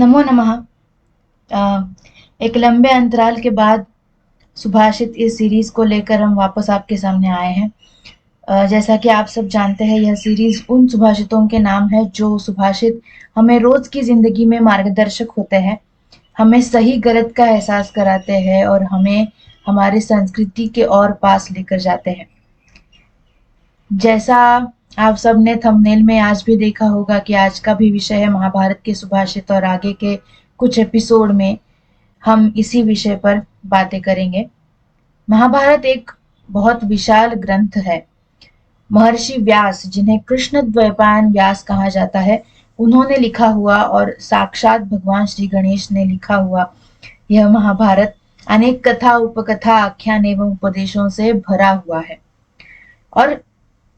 नमो नमः। अ, एक लंबे अंतराल के बाद सुभाषित इस सीरीज को लेकर हम वापस आपके सामने आए हैं। जैसा कि आप सब जानते हैं, यह सीरीज उन सुभाषितों के नाम है जो सुभाषित हमें रोज की जिंदगी में मार्गदर्शक होते हैं, हमें सही गलत का एहसास कराते हैं और हमें हमारी संस्कृति के और पास लेकर जाते हैं। जैसा आप सबने थंबनेल में आज भी देखा होगा कि आज का भी विषय है महाभारत के सुभाषित, और आगे के कुछ एपिसोड में हम इसी विषय पर बातें करेंगे। महाभारत एक बहुत विशाल ग्रंथ है। महर्षि व्यास, जिन्हें कृष्ण द्वैपायन व्यास कहा जाता है, उन्होंने लिखा हुआ और साक्षात भगवान श्री गणेश ने लिखा हुआ यह महाभारत अनेक कथा, उपकथा, आख्यान एवं उपदेशों से भरा हुआ है। और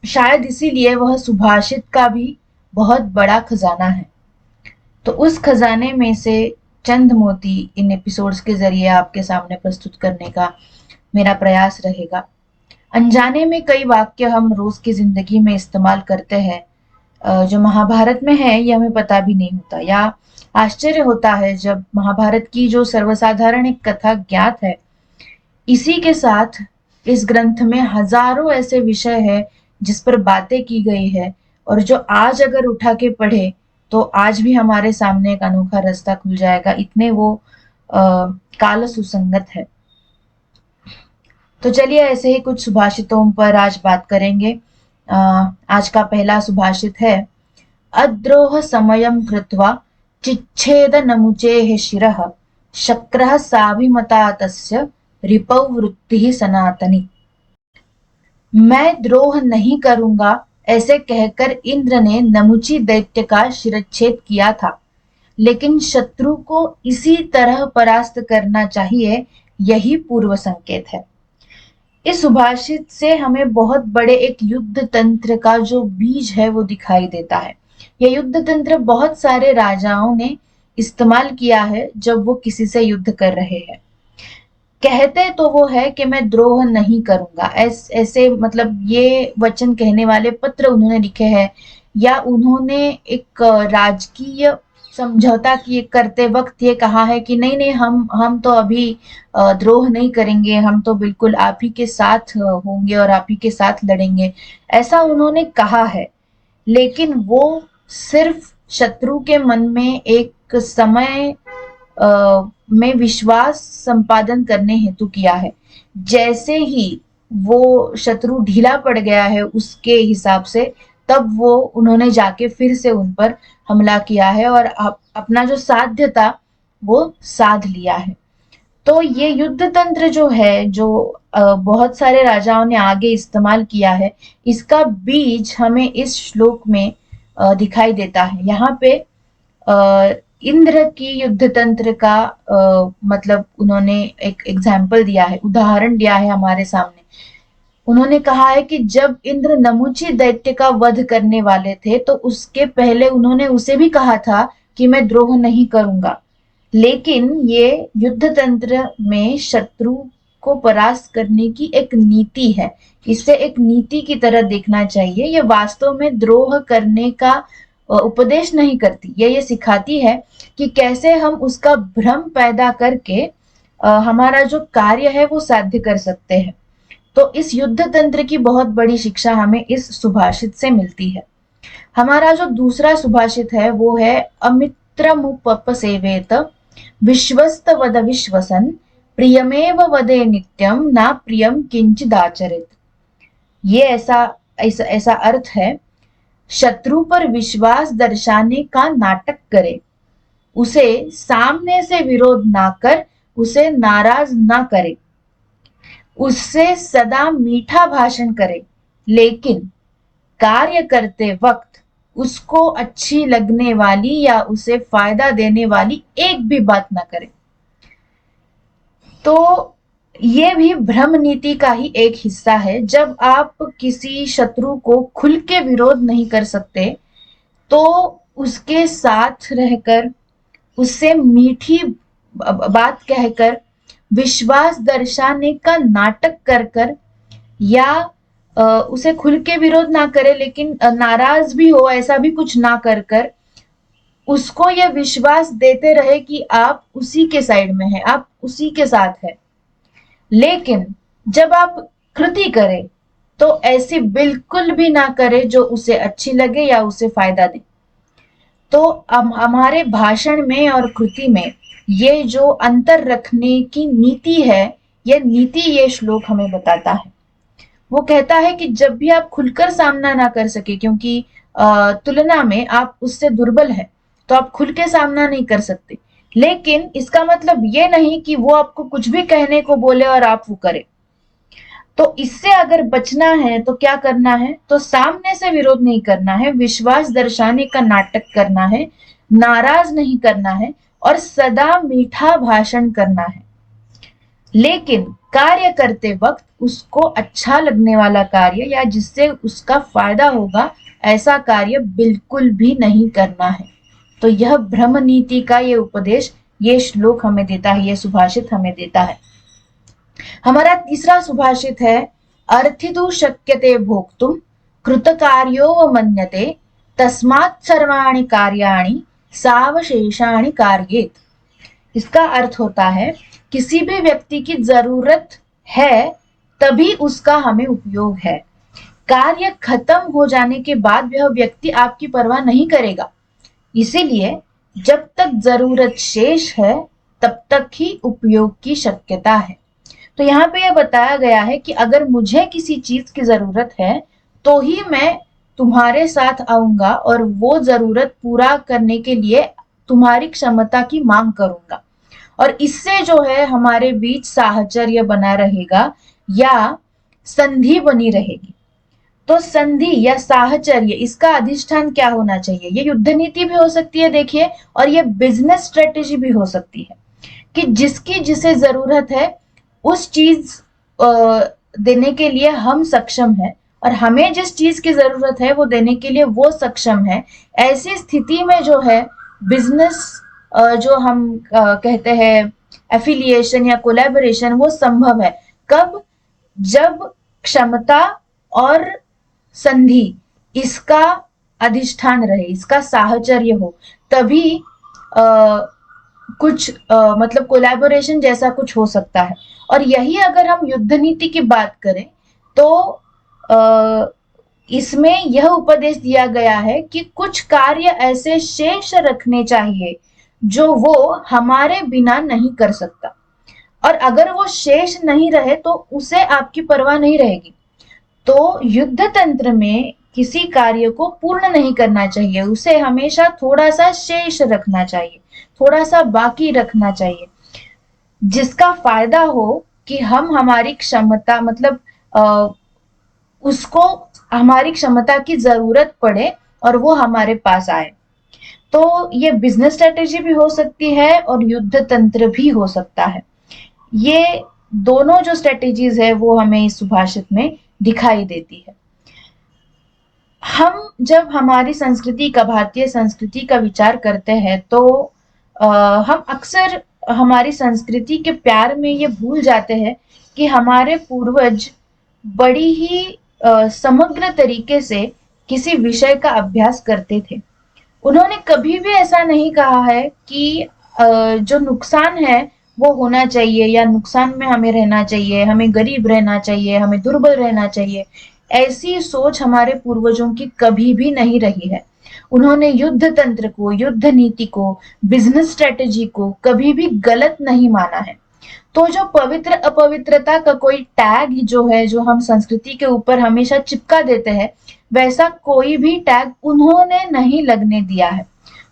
शायद इसीलिए वह सुभाषित का भी बहुत बड़ा खजाना है। तो उस खजाने में से चंद मोती इन एपिसोड्स के जरिए आपके सामने प्रस्तुत करने का मेरा प्रयास रहेगा। अनजाने में कई वाक्य हम रोज की जिंदगी में इस्तेमाल करते हैं, जो महाभारत में है ये हमें पता भी नहीं होता, या आश्चर्य होता है जब महाभारत की जो सर्वसाधारण एक कथा ज्ञात है, इसी के साथ इस ग्रंथ में हजारों ऐसे विषय है जिस पर बातें की गई है, और जो आज अगर उठा के पढ़े तो आज भी हमारे सामने एक अनोखा रास्ता खुल जाएगा, इतने वो काल सुसंगत है। तो चलिए ऐसे ही कुछ सुभाषितों पर आज बात करेंगे। आज का पहला सुभाषित है, अद्रोह समयं कृत्वा चिच्छेद नमुचेः शिरः शक्रः साभिमता तस्य रिपौ वृत्तिः सनातनी। मैं द्रोह नहीं करूंगा ऐसे कहकर इंद्र ने नमुची दैत्य का शिरच्छेद किया था, लेकिन शत्रु को इसी तरह परास्त करना चाहिए, यही पूर्व संकेत है। इस सुभाषित से हमें बहुत बड़े एक युद्ध तंत्र का जो बीज है वो दिखाई देता है। यह युद्ध तंत्र बहुत सारे राजाओं ने इस्तेमाल किया है जब वो किसी से युद्ध कर रहे हैं। कहते तो वो है कि मैं द्रोह नहीं करूंगा, ऐसे मतलब ये वचन कहने वाले पत्र उन्होंने लिखे हैं, या उन्होंने एक राजकीय समझौता किए करते वक्त ये कहा है कि नहीं नहीं, हम तो अभी द्रोह नहीं करेंगे, हम तो बिल्कुल आप ही के साथ होंगे और आप ही के साथ लड़ेंगे, ऐसा उन्होंने कहा है। लेकिन वो सिर्फ शत्रु के मन में एक समय में विश्वास संपादन करने हेतु किया है। जैसे ही वो शत्रु ढीला पड़ गया है उसके हिसाब से, तब वो उन्होंने जाके फिर से उन पर हमला किया है और अपना जो साध्य था वो साध लिया है। तो ये युद्ध तंत्र जो है, जो बहुत सारे राजाओं ने आगे इस्तेमाल किया है, इसका बीज हमें इस श्लोक में दिखाई देता है। यहाँ पे इंद्र की युद्ध तंत्र का मतलब उन्होंने एक एग्जाम्पल दिया है, उदाहरण दिया है हमारे सामने। उन्होंने कहा है कि जब इंद्र नमुची दैत्य का वध करने वाले थे तो उसके पहले उन्होंने उसे भी कहा था कि मैं द्रोह नहीं करूंगा। लेकिन ये युद्ध तंत्र में शत्रु को परास्त करने की एक नीति है, इसे एक नीति की तरह देखना चाहिए। ये वास्तव में द्रोह करने का उपदेश नहीं करती, ये सिखाती है कि कैसे हम उसका भ्रम पैदा करके हमारा जो कार्य है वो साध्य कर सकते हैं। तो इस युद्ध तंत्र की बहुत बड़ी शिक्षा हमें इस सुभाषित से मिलती है। हमारा जो दूसरा सुभाषित है वो है, अमित्रमुपसेवेत विश्वस्त वद विश्वसन प्रियमेव वदे नित्यम ना प्रियम किंचिदाचरित। ये ऐसा अर्थ है, शत्रु पर विश्वास दर्शाने का नाटक करे, उसे सामने से विरोध ना कर उसे नाराज ना करे, उससे सदा मीठा भाषण करे, लेकिन कार्य करते वक्त उसको अच्छी लगने वाली या उसे फायदा देने वाली एक भी बात ना करे। तो ये भी भ्रम नीति का ही एक हिस्सा है। जब आप किसी शत्रु को खुल के विरोध नहीं कर सकते तो उसके साथ रहकर, उससे मीठी बात कहकर, विश्वास दर्शाने का नाटक कर कर, या उसे खुल के विरोध ना करे लेकिन नाराज भी हो, ऐसा भी कुछ ना कर कर उसको यह विश्वास देते रहे कि आप उसी के साइड में हैं, आप उसी के साथ हैं। लेकिन जब आप कृति करें तो ऐसी बिल्कुल भी ना करें जो उसे अच्छी लगे या उसे फायदा दे। तो हमारे भाषण में और कृति में ये जो अंतर रखने की नीति है, ये श्लोक हमें बताता है। वो कहता है कि जब भी आप खुलकर सामना ना कर सके, क्योंकि तुलना में आप उससे दुर्बल है, तो आप खुल के सामना नहीं कर सकते। लेकिन इसका मतलब ये नहीं कि वो आपको कुछ भी कहने को बोले और आप वो करें। तो इससे अगर बचना है तो क्या करना है? तो सामने से विरोध नहीं करना है, विश्वास दर्शाने का नाटक करना है, नाराज नहीं करना है और सदा मीठा भाषण करना है। लेकिन कार्य करते वक्त उसको अच्छा लगने वाला कार्य या जिससे उसका फायदा होगा, ऐसा कार्य बिल्कुल भी नहीं करना है। तो यह ब्रह्म नीति का ये उपदेश, ये श्लोक हमें देता है, ये सुभाषित हमें देता है। हमारा तीसरा सुभाषित है, अर्थितु शक्यते भोक्तुम कृतकार्यो मन्यते तस्मात् सर्वाणि कार्याणि सावशेषाणि कार्येत। इसका अर्थ होता है, किसी भी व्यक्ति की जरूरत है तभी उसका हमें उपयोग है। कार्य खत्म हो जाने के बाद वह व्यक्ति आपकी परवाह नहीं करेगा। इसीलिए जब तक जरूरत शेष है तब तक ही उपयोग की शक्यता है। तो यहाँ पे यह बताया गया है कि अगर मुझे किसी चीज की जरूरत है तो ही मैं तुम्हारे साथ आऊंगा और वो जरूरत पूरा करने के लिए तुम्हारी क्षमता की मांग करूंगा। और इससे जो है हमारे बीच साहचर्य बना रहेगा या संधि बनी रहेगी। तो संधि या साहचर्य, इसका अधिष्ठान क्या होना चाहिए? ये युद्ध नीति भी हो सकती है देखिए, और ये बिजनेस स्ट्रेटेजी भी हो सकती है कि जिसकी जिसे जरूरत है उस चीज देने के लिए हम सक्षम है और हमें जिस चीज की जरूरत है वो देने के लिए वो सक्षम है। ऐसी स्थिति में जो है बिजनेस, जो हम कहते हैं एफिलिएशन या कोलैबोरेशन, वो संभव है। कब? जब क्षमता और संधि इसका अधिष्ठान रहे, इसका साहचर्य हो, तभी कुछ मतलब कोलैबोरेशन जैसा कुछ हो सकता है। और यही अगर हम युद्ध नीति की बात करें तो इसमें यह उपदेश दिया गया है कि कुछ कार्य ऐसे शेष रखने चाहिए जो वो हमारे बिना नहीं कर सकता, और अगर वो शेष नहीं रहे तो उसे आपकी परवाह नहीं रहेगी। तो युद्ध तंत्र में किसी कार्य को पूर्ण नहीं करना चाहिए, उसे हमेशा थोड़ा सा शेष रखना चाहिए, थोड़ा सा बाकी रखना चाहिए, जिसका फायदा हो कि हम हमारी क्षमता मतलब उसको हमारी क्षमता की जरूरत पड़े और वो हमारे पास आए। तो ये बिजनेस स्ट्रेटेजी भी हो सकती है और युद्ध तंत्र भी हो सकता है। ये दोनों जो स्ट्रेटेजीज है वो हमें इस सुभाषित में दिखाई देती है। हम जब हमारी संस्कृति का, भारतीय संस्कृति का विचार करते हैं तो हम अक्सर हमारी संस्कृति के प्यार में ये भूल जाते हैं कि हमारे पूर्वज बड़ी ही समग्र तरीके से किसी विषय का अभ्यास करते थे। उन्होंने कभी भी ऐसा नहीं कहा है कि जो नुकसान है वो होना चाहिए या नुकसान में हमें रहना चाहिए, हमें गरीब रहना चाहिए, हमें दुर्बल रहना चाहिए। ऐसी सोच हमारे पूर्वजों की कभी भी नहीं रही है। उन्होंने युद्ध तंत्र को, युद्ध नीति को, बिजनेस स्ट्रेटेजी को कभी भी गलत नहीं माना है। तो जो पवित्र अपवित्रता का कोई टैग जो है, जो हम संस्कृति के ऊपर हमेशा चिपका देते हैं, वैसा कोई भी टैग उन्होंने नहीं लगने दिया है।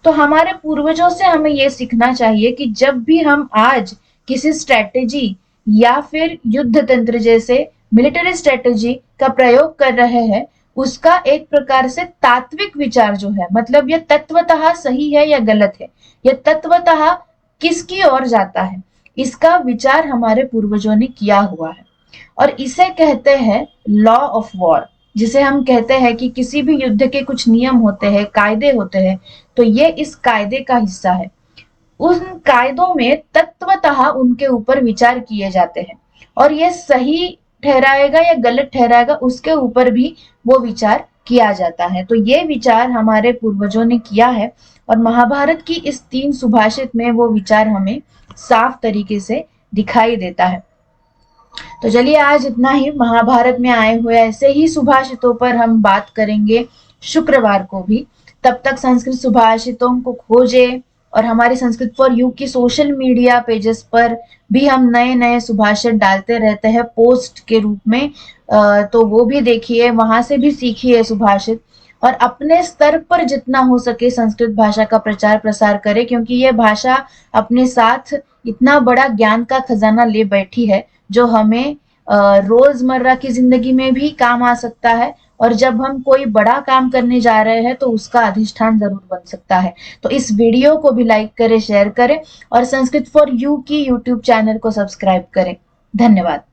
तो हमारे पूर्वजों से हमें ये सीखना चाहिए कि जब भी हम आज किसी स्ट्रेटेजी या फिर युद्ध तंत्र जैसे मिलिट्री स्ट्रेटेजी का प्रयोग कर रहे हैं, उसका एक प्रकार से तात्विक विचार जो है, मतलब ये तत्वतः सही है या गलत है, ये तत्वतः किसकी ओर जाता है, इसका विचार हमारे पूर्वजों ने किया हुआ है। और इसे कहते हैं लॉ ऑफ वॉर, जिसे हम कहते हैं कि किसी भी युद्ध के कुछ नियम होते हैं, कायदे होते हैं, तो ये इस कायदे का हिस्सा है। उन कायदों में तत्वतः उनके ऊपर विचार किए जाते हैं और ये सही ठहराएगा या गलत ठहराएगा उसके ऊपर भी वो विचार किया जाता है। तो ये विचार हमारे पूर्वजों ने किया है और महाभारत की इस 3 सुभाषित में वो विचार हमें साफ तरीके से दिखाई देता है। तो चलिए आज इतना ही। महाभारत में आए हुए ऐसे ही सुभाषितों पर हम बात करेंगे शुक्रवार को भी। तब तक संस्कृत सुभाषितों को खोजे और हमारे संस्कृत फॉर यू की सोशल मीडिया पेजेस पर भी हम नए नए सुभाषित डालते रहते हैं पोस्ट के रूप में। तो वो भी देखिए, वहां से भी सीखिए सुभाषित और अपने स्तर पर जितना हो सके संस्कृत भाषा का प्रचार प्रसार करें, क्योंकि ये भाषा अपने साथ इतना बड़ा ज्ञान का खजाना ले बैठी है जो हमें रोजमर्रा की जिंदगी में भी काम आ सकता है और जब हम कोई बड़ा काम करने जा रहे हैं तो उसका अधिष्ठान जरूर बन सकता है। तो इस वीडियो को भी लाइक करें, शेयर करें और संस्कृत फॉर यू की यूट्यूब चैनल को सब्सक्राइब करें। धन्यवाद।